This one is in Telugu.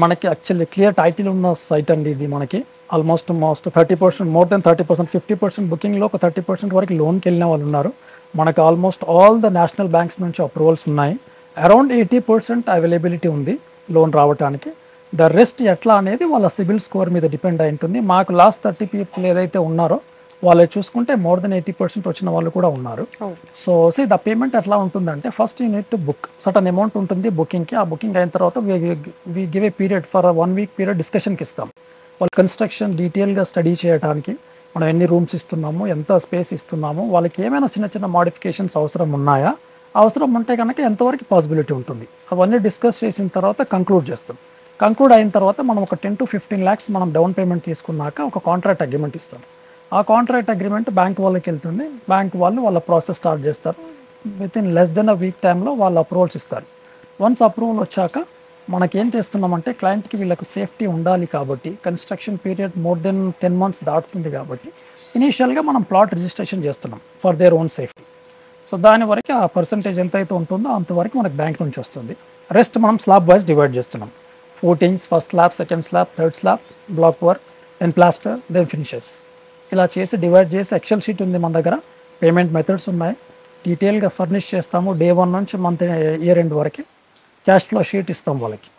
మనకి యాక్చువల్లీ క్లియర్ టైటిల్ ఉన్న సైట్ అండి ఇది. మనకి ఆల్మోస్ట్ 30%, మోర్ దెన్ 30%, 50% బుకింగ్లో ఒక 30% వరకు లోన్కి వెళ్ళిన వాళ్ళు ఉన్నారు. మనకు almost all the national banks నుంచి అప్రూవల్స్ ఉన్నాయి. అరౌండ్ 80% అవైలబిలిటీ ఉంది లోన్ రావడానికి. ద రెస్ట్ ఎట్లా అనేది వాళ్ళ సిబిల్ స్కోర్ మీద డిపెండ్ అయి ఉంటుంది. మాకు లాస్ట్ 30 పీపుల్ ఏదైతే ఉన్నారో వాళ్ళు చూసుకుంటే మోర్ దెన్ 80% వచ్చిన వాళ్ళు కూడా ఉన్నారు. సో ద పేమెంట్ ఎట్లా ఉంటుందంటే, first you need to book certain amount ఉంటుంది బుకింగ్కి. ఆ బుకింగ్ అయిన తర్వాత we give a period for 1 week period డిస్కషన్కి ఇస్తాం. వాళ్ళు కన్స్ట్రక్షన్ డీటెయిల్గా స్టడీ చేయడానికి మనం ఎన్ని రూమ్స్ ఇస్తున్నాము, ఎంత స్పేస్ ఇస్తున్నాము, వాళ్ళకి ఏమైనా చిన్న చిన్న మాడిఫికేషన్స్ అవసరం ఉన్నాయా, అవసరం ఉంటే కనుక ఎంతవరకు పాసిబిలిటీ ఉంటుంది, అవన్నీ డిస్కస్ చేసిన తర్వాత కంక్లూడ్ చేస్తాం. కంక్లూడ్ అయిన తర్వాత మనం ఒక 10 to 15 lakhs మనం డౌన్ పేమెంట్ తీసుకున్నాక ఒక కాంట్రాక్ట్ అగ్రిమెంట్ ఇస్తాం. ఆ కాంట్రాక్ట్ అగ్రిమెంట్ బ్యాంక్ వాళ్ళకి వెళ్తుంది. బ్యాంక్ వాళ్ళు వాళ్ళ ప్రాసెస్ స్టార్ట్ చేస్తారు. With in less than a week టైంలో వాళ్ళు అప్రూవల్స్ ఇస్తారు. వన్స్ అప్రూవల్ వచ్చాక మనకేం చేస్తున్నామంటే, క్లయింట్కి వీళ్ళకు సేఫ్టీ ఉండాలి కాబట్టి, construction period more than 10 months దాటుతుంది కాబట్టి ఇనీషియల్గా మనం ప్లాట్ రిజిస్ట్రేషన్ చేస్తున్నాం for their own safety. So దాని వరకు ఆ పర్సంటేజ్ ఎంతైతే ఉంటుందో అంతవరకు మనకు బ్యాంక్ నుంచి వస్తుంది. రెస్ట్ మనం స్లాబ్ వైజ్ డివైడ్ చేస్తున్నాం. Footings, first slab, second slab, third slab, block work, then plaster, then finishes, ఇలా చేసి డివైడ్ చేసి ఎక్సెల్ షీట్ ఉంది మన దగ్గర. పేమెంట్ మెథడ్స్ ఉన్నాయి, డీటెయిల్గా ఫర్నిష్ చేస్తాము. డే 1 నుంచి మంత్ ఇయర్ ఎండ్ వరకు క్యాష్ ఫ్లో షీట్ ఇస్తాం వాళ్ళకి.